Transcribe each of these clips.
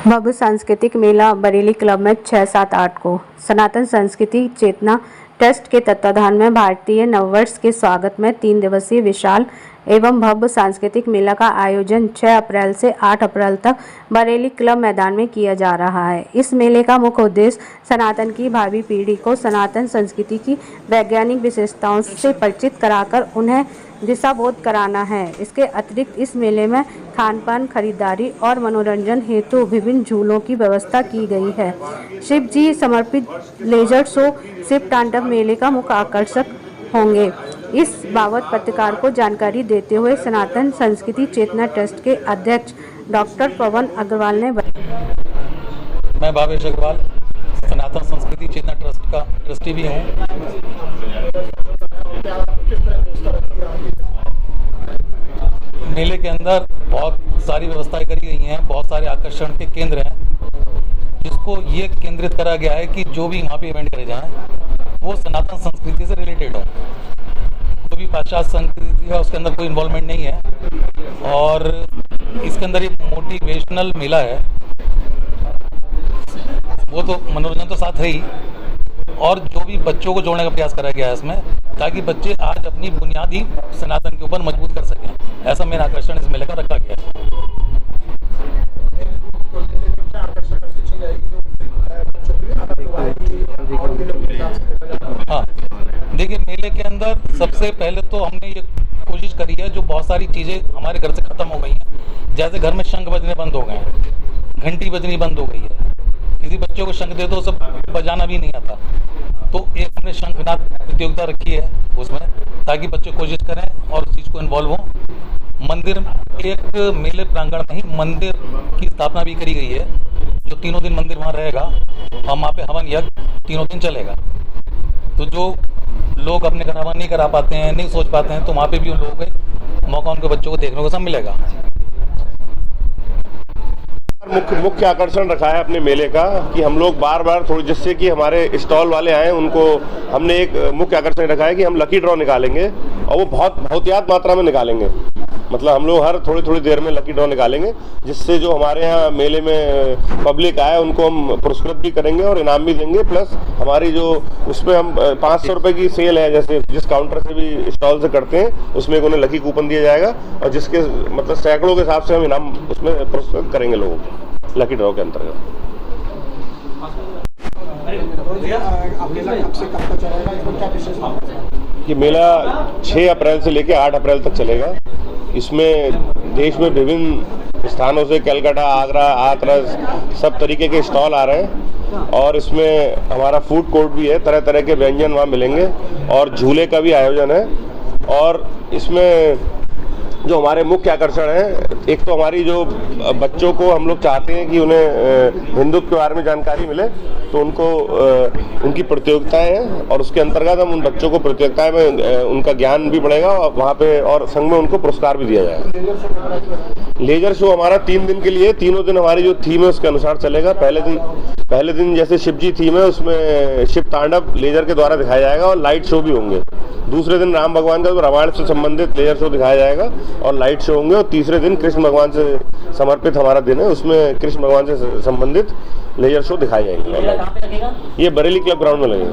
भव्य सांस्कृतिक मेला बरेली क्लब में 6, 7, 8 को सनातन संस्कृति चेतना ट्रस्ट के तत्वाधान में भारतीय नववर्ष के स्वागत में 3 दिवसीय विशाल एवं भव्य सांस्कृतिक मेला का आयोजन 6 अप्रैल से 8 अप्रैल तक बरेली क्लब मैदान में किया जा रहा है। इस मेले का मुख्य उद्देश्य सनातन की भावी पीढ़ी को सनातन संस्कृति की वैज्ञानिक विशेषताओं से परिचित कराकर उन्हें दिशाबोध कराना है। इसके अतिरिक्त इस मेले में खान-पान, खरीदारी और मनोरंजन हेतु विभिन्न झूलों की व्यवस्था की गई है। शिव जी समर्पित लेजर शो शिव तांडव मेले का मुख्य आकर्षक होंगे। इस बाबत पत्रकार को जानकारी देते हुए सनातन संस्कृति चेतना ट्रस्ट के अध्यक्ष डॉक्टर पवन अग्रवाल ने बताया। मैं भावेश अग्रवाल सनातन संस्कृति चेतना ट्रस्ट का ट्रस्टी भी हूँ। मेले के अंदर बहुत सारी व्यवस्थाएं करी गई हैं, बहुत सारे आकर्षण के केंद्र हैं, जिसको ये केंद्रित करा गया है कि जो भी वहाँ पे इवेंट करे जाएं वो सनातन संस्कृति से रिलेटेड हो। कोई भी पाश्चात्य संस्कृति का उसके अंदर कोई इन्वॉल्वमेंट नहीं है और इसके अंदर एक मोटिवेशनल मेला है। वो तो मनोरंजन तो साथ है ही, और जो भी बच्चों को जोड़ने का प्रयास करा गया है इसमें, ताकि बच्चे आज अपनी बुनियादी सनातन के ऊपर मजबूत कर सकें। ऐसा मेरा आकर्षण इस मेले का रखा गया है। हाँ, देखिए मेले के अंदर सबसे पहले तो हमने ये कोशिश करी है, जो बहुत सारी चीज़ें हमारे घर से ख़त्म हो गई हैं। जैसे घर में शंख बजने बंद हो गए हैं, घंटी बजनी बंद हो गई है, किसी बच्चों को शंख दे दो सब बजाना भी नहीं आता, तो एक हमने शंखनाद प्रतियोगिता रखी है उसमें, ताकि बच्चे कोशिश करें और उस चीज़ को इन्वॉल्व हों। मंदिर, एक मेले प्रांगण में ही मंदिर की स्थापना भी करी गई है, जो 3 दिन मंदिर वहाँ रहेगा और वहाँ पे हवन यज्ञ 3 दिन चलेगा। तो जो लोग अपने घर हवन नहीं करा पाते हैं, नहीं सोच पाते हैं, तो वहाँ पे भी उन लोगों को मौका उनके बच्चों को देखने को सब मिलेगा। मुख्य आकर्षण रखा है अपने मेले का कि हम लोग बार बार थोड़ी, जिससे कि हमारे स्टॉल वाले आए उनको हमने एक मुख्य आकर्षण रखा है कि हम लकी ड्रॉ निकालेंगे और वो बहुतायत मात्रा में निकालेंगे। मतलब हम लोग हर थोड़ी देर में लकी ड्रॉ निकालेंगे, जिससे जो हमारे यहाँ मेले में पब्लिक आए उनको हम पुरस्कृत भी करेंगे और इनाम भी देंगे। प्लस हमारी जो उसमें हम 500 रुपये की सेल है, जैसे जिस काउंटर से भी स्टॉल से करते हैं उसमें एक उन्हें लकी कूपन दिया जाएगा और जिसके मतलब सैकड़ों के हिसाब से हम इनाम उसमें पुरस्कृत करेंगे लोगों को लकी ड्रॉ के अंतर्गत। ये मेला 6 अप्रैल से लेकर 8 अप्रैल तक चलेगा। इसमें देश में विभिन्न स्थानों से कलकत्ता, आगरा, हाथरस सब तरीके के स्टॉल आ रहे हैं और इसमें हमारा फूड कोर्ट भी है, तरह तरह के व्यंजन वहाँ मिलेंगे और झूले का भी आयोजन है। और इसमें जो हमारे मुख्य आकर्षण है, एक तो हमारी जो बच्चों को हम लोग चाहते हैं कि उन्हें हिंदुत्व के बारे में जानकारी मिले, तो उनको उनकी प्रतियोगिताएं हैं और उसके अंतर्गत हम उन बच्चों को प्रतियोगिताएं में उनका ज्ञान भी बढ़ेगा और वहाँ पे और संग में उनको पुरस्कार भी दिया जाएगा। लेजर शो हमारा 3 दिन के लिए, तीनों दिन हमारी जो थीम है उसके अनुसार चलेगा। पहले दिन जैसे शिव जी थीम है, उसमें शिव तांडव लेजर के द्वारा दिखाया जाएगा और लाइट शो भी होंगे। दूसरे दिन राम भगवान का रामायण से संबंधित लेजर शो दिखाया जाएगा और लाइट शो होंगे। और तीसरे दिन कृष्ण भगवान से समर्पित हमारा दिन है, उसमें कृष्ण भगवान से संबंधित लेजर शो दिखाए जाएंगे। ये बरेली क्लब ग्राउंड में लगेगा।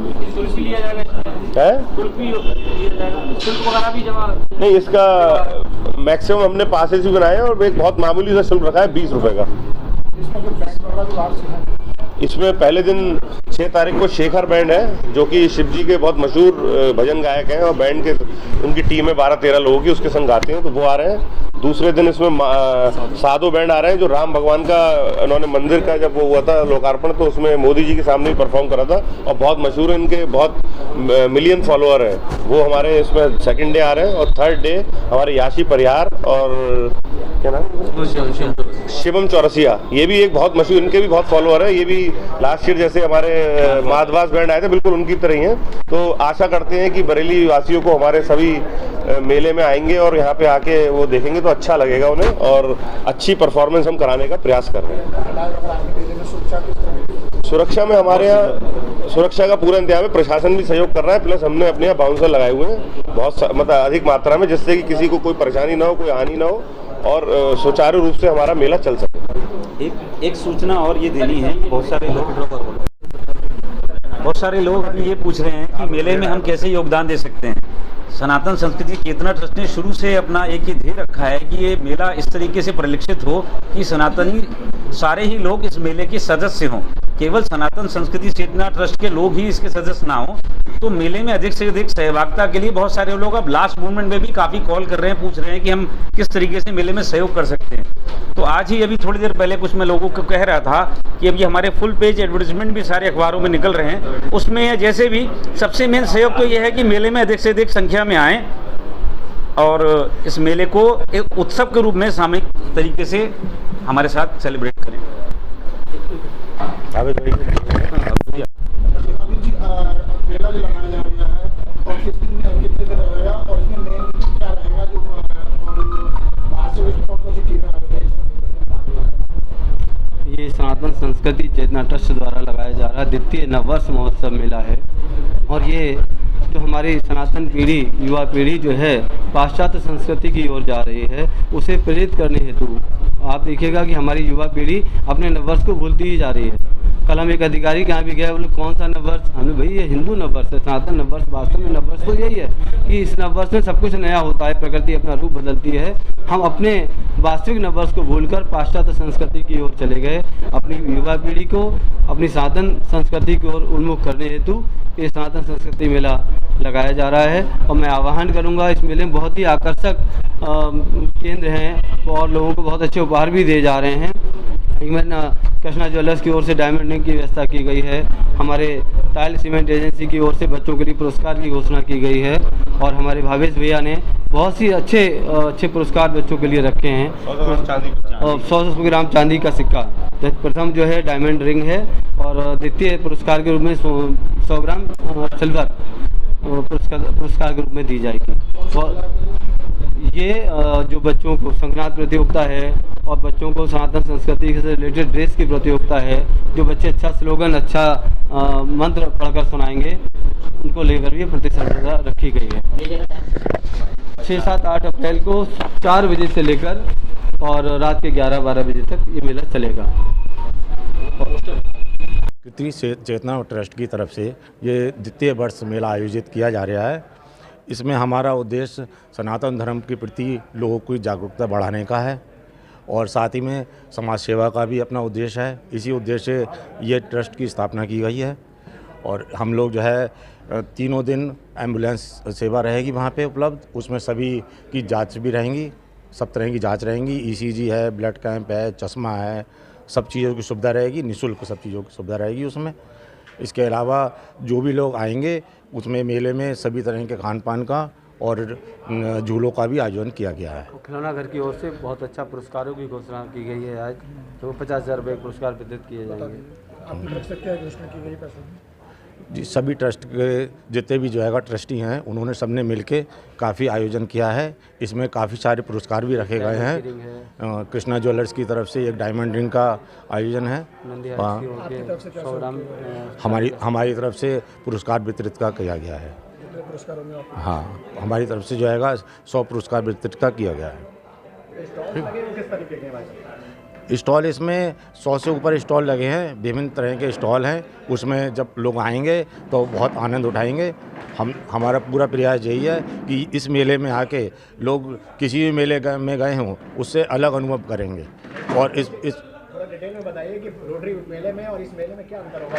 नहीं, इसका मैक्सिमम हमने पासेस भी बनाए हैं और एक बहुत मामूली सा शुल्क रखा है 20 रुपए का। इसमें पहले दिन 6 तारीख को शेखर बैंड है, जो कि शिव जी के बहुत मशहूर भजन गायक हैं और बैंड के उनकी टीम है 12-13 लोगों की, उसके संग गाते हैं, तो वो आ रहे हैं। दूसरे दिन इसमें साधु बैंड आ रहे हैं, जो राम भगवान का उन्होंने मंदिर का जब वो हुआ था लोकार्पण, तो उसमें मोदी जी के सामने ही परफॉर्म करा था और बहुत मशहूर है, इनके बहुत मिलियन फॉलोअर हैं। वो हमारे इसमें सेकंड डे आ रहे हैं। और थर्ड डे हमारे याशी परिहार और क्या नाम, शिवम चौरसिया, ये भी एक बहुत मशहूर, इनके भी बहुत फॉलोअर है। ये भी लास्ट ईयर जैसे हमारे माधवास बैंड आए थे, बिल्कुल उनकी तरह ही हैं। तो आशा करते हैं कि बरेली वासियों को हमारे सभी मेले में आएंगे और यहाँ पे आके वो देखेंगे तो अच्छा लगेगा उन्हें, और अच्छी परफॉर्मेंस हम कराने का प्रयास कर रहे हैं। सुरक्षा में हमारे यहाँ सुरक्षा का पूरा इंतजाम है, प्रशासन भी सहयोग कर रहा है, प्लस हमने अपने यहाँ बाउंसर लगाए हुए हैं बहुत मतलब अधिक मात्रा में, जिससे कि किसी को कोई परेशानी ना हो, कोई हानि ना हो और सुचारू रूप से हमारा मेला चल सके। एक सूचना और ये देनी है कि बहुत सारे लोग अभी ये पूछ रहे हैं कि मेले में हम कैसे योगदान दे सकते हैं। सनातन संस्कृति चेतना ट्रस्ट ने शुरू से अपना एक ये ध्येय रखा है कि ये मेला इस तरीके से परिलक्षित हो कि सनातनी सारे ही लोग इस मेले के सदस्य हों। केवल सनातन संस्कृति चेतना ट्रस्ट के लोग ही इसके सदस्य ना हो। तो मेले में अधिक से अधिक सहभागिता के लिए बहुत सारे लोग अब लास्ट मोमेंट में भी काफ़ी कॉल कर रहे हैं, पूछ रहे हैं कि हम किस तरीके से मेले में सहयोग कर सकते हैं। तो आज ही अभी थोड़ी देर पहले कुछ मैं लोगों को कह रहा था कि अभी हमारे फुल पेज एडवर्टीजमेंट भी सारे अखबारों में निकल रहे हैं। उसमें जैसे भी सबसे मेन सहयोग तो ये है कि मेले में अधिक से अधिक संख्या में आएँ और इस मेले को एक उत्सव के रूप में सामूहिक तरीके से हमारे साथ सेलिब्रेट करें। मेला जो लगाया जा रहा है और कितने दिन रहेगा और इसमें मेन क्या रहेगा जो और बाहर से कौन कौन सी टीमें आ रही है। ये सनातन संस्कृति चेतना ट्रस्ट द्वारा लगाया जा रहा द्वितीय नववर्ष महोत्सव मेला है और ये जो हमारी सनातन पीढ़ी युवा पीढ़ी जो है पाश्चात्य संस्कृति की ओर जा रही है उसे प्रेरित करने हेतु आप देखिएगा कि हमारी युवा पीढ़ी अपने नववर्ष को भूलती ही जा रही है। कल हम एक अधिकारी के यहाँ भी गए, बोले कौन सा नववर्ष? हमने भाई ये हिंदू नववर्ष है, सनातन नववर्ष। वास्तव में नववर्ष तो यही है कि इस नववर्ष में सब कुछ नया होता है, प्रकृति अपना रूप बदलती है। हम अपने वास्तविक नववर्ष को भूलकर पाश्चात्य संस्कृति की ओर चले गए। अपनी युवा पीढ़ी को अपनी सनातन संस्कृति की ओर उन्मुख करने हेतु ये सनातन संस्कृति मेला लगाया जा रहा है और मैं आह्वान करूँगा, इस मेले में बहुत ही आकर्षक केंद्र हैं और लोगों को बहुत अच्छे उपहार भी दिए जा रहे हैं। इवन कृष्णा ज्वेलर्स की ओर से डायमंड रिंग की व्यवस्था की गई है। हमारे टाइल सीमेंट एजेंसी की ओर से बच्चों के लिए पुरस्कार की घोषणा की गई है और हमारे भावेश भैया ने बहुत सी अच्छे पुरस्कार बच्चों के लिए रखे हैं। 100 ग्राम चांदी का सिक्का प्रथम जो है डायमंड रिंग है और द्वितीय पुरस्कार के रूप में 100 ग्राम सिल्वर पुरस्कार के रूप में दी जाएगी। ये जो बच्चों को संक्रांत प्रतियोगिता है और बच्चों को सनातन संस्कृति से रिलेटेड ड्रेस की प्रतियोगिता है, जो बच्चे अच्छा स्लोगन अच्छा मंत्र पढ़कर सुनाएंगे उनको लेकर भी प्रतिस्पर्धा रखी गई है। 6, 7, 8 अप्रैल को 4 बजे से लेकर और रात के 11-12 बजे तक ये मेला चलेगा। चेतना ट्रस्ट की तरफ से ये द्वितीय वर्ष मेला आयोजित किया जा रहा है। इसमें हमारा उद्देश्य सनातन धर्म के प्रति लोगों की जागरूकता बढ़ाने का है और साथ ही में समाज सेवा का भी अपना उद्देश्य है। इसी उद्देश्य से ये ट्रस्ट की स्थापना की गई है और हम लोग जो है 3 दिन एम्बुलेंस सेवा रहेगी वहाँ पे उपलब्ध। उसमें सभी की जांच भी रहेंगी, सब तरह की जांच रहेंगी। ECG है, ब्लड कैंप है, चश्मा है, सब चीज़ों की सुविधा रहेगी, निःशुल्क सब चीज़ों की सुविधा रहेगी उसमें। इसके अलावा जो भी लोग आएंगे उसमें मेले में सभी तरह के खान पान का और झूलों का भी आयोजन किया गया है। खिलौना घर की ओर से बहुत अच्छा पुरस्कारों की घोषणा की गई है। आज तो 50,000 रुपये पुरस्कार वितरित किए जाएंगे। आपकी तरफ से क्या घोषणा की गई पैसों की? जी, सभी ट्रस्ट के जितने भी जो है ट्रस्टी हैं उन्होंने सबने मिलके काफ़ी आयोजन किया है। इसमें काफ़ी सारे पुरस्कार भी रखे गए हैं। कृष्णा ज्वेलर्स की तरफ से एक डायमंड रिंग का आयोजन है। हमारी तरफ से पुरस्कार वितरित का किया गया है। हाँ, हमारी तरफ से जो है 100 पुरस्कार वितरित का किया गया है। स्टॉल इसमें 100 से ऊपर स्टॉल लगे हैं, विभिन्न तरह के स्टॉल हैं। उसमें जब लोग आएंगे तो बहुत आनंद उठाएंगे। हमारा पूरा प्रयास यही है कि इस मेले में आके लोग किसी भी मेले में गए हों उससे अलग अनुभव करेंगे। और इस थोड़ा डिटेल में बताइए कि रोटरी मेले में और इस मेले में क्या अंतर होगा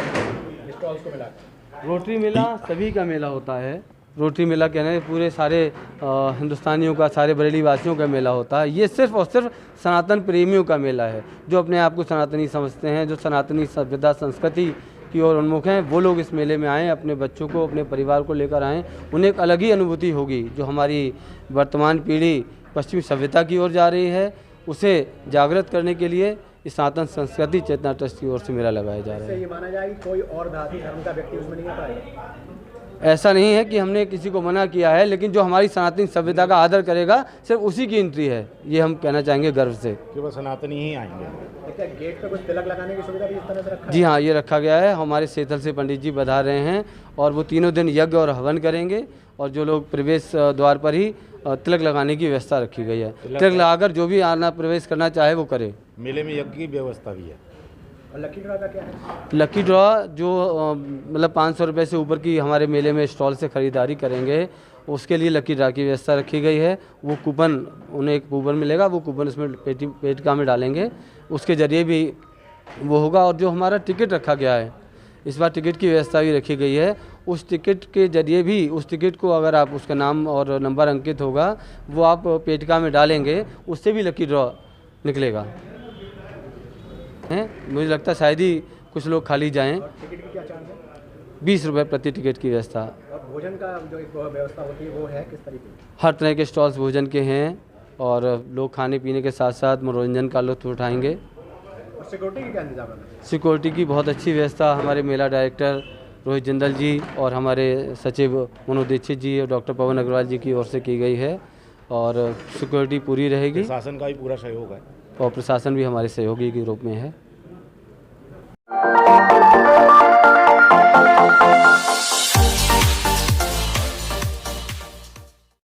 स्टॉल्स को मिलाकर? रोटरी मेला सभी का मेला होता है। रोटरी मेला कहने पूरे सारे हिंदुस्तानियों का, सारे बरेली वासियों का मेला होता है। ये सिर्फ और सिर्फ सनातन प्रेमियों का मेला है। जो अपने आप को सनातनी समझते हैं, जो सनातनी सभ्यता संस्कृति की ओर उन्मुख हैं, वो लोग इस मेले में आएँ, अपने बच्चों को, अपने परिवार को लेकर आएँ। उन्हें एक अलग ही अनुभूति होगी। जो हमारी वर्तमान पीढ़ी पश्चिमी सभ्यता की ओर जा रही है, उसे जागृत करने के लिए इस सनातन संस्कृति चेतना ट्रस्ट की ओर से मेला लगाया जा रहा है। ये माना जाए कि कोई और धार्मिक धर्म का व्यक्ति उसमें नहीं आ पाएगा? ऐसा नहीं है कि हमने किसी को मना किया है, लेकिन जो हमारी सनातनी सभ्यता का आदर करेगा सिर्फ उसी की एंट्री है, ये हम कहना चाहेंगे गर्व से। केवल सनातनी ही आएंगे। क्या गेट पे कुछ तिलक लगाने की सुविधा भी इस तरह से रखा है? जी हाँ, ये रखा गया है। हमारे सेथल से पंडित जी बधा रहे हैं और वो तीनों दिन यज्ञ और हवन करेंगे और जो लोग प्रवेश द्वार पर ही तिलक लगाने की व्यवस्था रखी गई है। तिलक लगाकर जो भी आना प्रवेश करना चाहे वो करे। मेले में यज्ञ की व्यवस्था भी है। और लकी ड्रॉ का क्या है? लकी ड्रॉ जो मतलब 500 रुपये से ऊपर की हमारे मेले में स्टॉल से ख़रीदारी करेंगे उसके लिए लकी ड्रॉ की व्यवस्था रखी गई है। वो कूपन, उन्हें एक कूपन मिलेगा, वो कूपन उसमें पेटिका में डालेंगे, उसके ज़रिए भी वो होगा। और जो हमारा टिकट रखा गया है, इस बार टिकट की व्यवस्था भी रखी गई है। उस टिकट के ज़रिए भी, उस टिकट को अगर आप, उसका नाम और नंबर अंकित होगा, वो आप पेटिका में डालेंगे, उससे भी लकी ड्रॉ निकलेगा। मुझे लगता है शायद ही कुछ लोग खाली जाएं। टिकट की क्या चार्ज है? 20 रुपये प्रति टिकट की व्यवस्था। और भोजन का जो एक व्यवस्था होती है वो है किस तरीके की? हर तरह के स्टॉल्स भोजन के हैं और लोग खाने पीने के साथ साथ मनोरंजन का लुत्फ उठाएंगे। और सिक्योरिटी की क्या इंतजाम है? सिक्योरिटी की बहुत अच्छी व्यवस्था हमारे मेला डायरेक्टर रोहित जिंदल जी और हमारे सचिव मनोज दीक्षित जी और डॉक्टर पवन अग्रवाल जी की ओर से की गई है और सिक्योरिटी पूरी रहेगी। प्रशासन का भी पूरा सहयोग है और प्रशासन भी हमारे सहयोगी के रूप में है।